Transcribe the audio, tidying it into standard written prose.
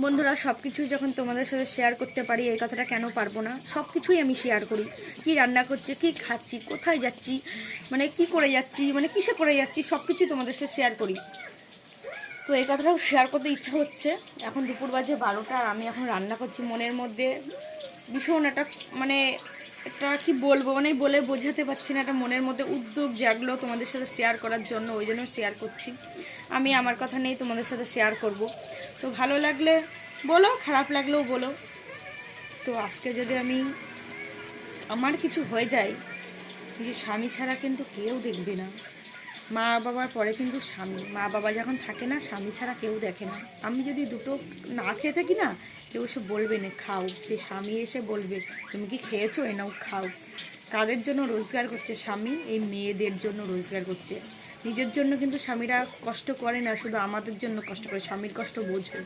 বন্ধুরা, সব কিছুই যখন তোমাদের সাথে শেয়ার করতে পারি, এই কথাটা কেন পারবো না? সব কিছুই আমি শেয়ার করি। কি রান্না করছি, কি খাচ্ছি, কোথায় যাচ্ছি, মানে কি করে যাচ্ছি, মানে কিসে করে যাচ্ছি, সব কিছুই তোমাদের সাথে শেয়ার করি। তো এই কথাটাও শেয়ার করতে ইচ্ছা হচ্ছে। এখন দুপুর বাজে 12টা আর আমি এখন রান্না করছি। মনের মধ্যে ভীষণ একটা মানে একটা কি বলবো, মানে বলে বোঝাতে পারছি না, একটা মনের মধ্যে উদ্যোগ জাগলো তোমাদের সাথে শেয়ার করার জন্য, ওই জন্য শেয়ার করছি। আমি আমার কথা নেই, তোমাদের সাথে শেয়ার করব। তো ভালো লাগলে বলো, খারাপ লাগলেও বলো। তো আজকে যদি আমার কিছু হয়ে যায়, যে স্বামী ছাড়া কিন্তু কেউ দেখবে না। মা বাবার পরে কিন্তু স্বামী, মা বাবা যখন থাকে না, স্বামী ছাড়া কেউ দেখে না। আমি যদি দুটো না খেয়ে থাকি না, কেউ এসে বলবে না খাও, সেই স্বামী এসে বলবে তুমি কি খেয়েছো, এ নাও খাও। কাদের জন্য রোজগার করছে স্বামী? এই মেয়েদের জন্য রোজগার করছে। নিজের জন্য কিন্তু স্বামীরা কষ্ট করে না, শুধু আমাদের জন্য কষ্ট করে। স্বামীর কষ্ট বোঝো।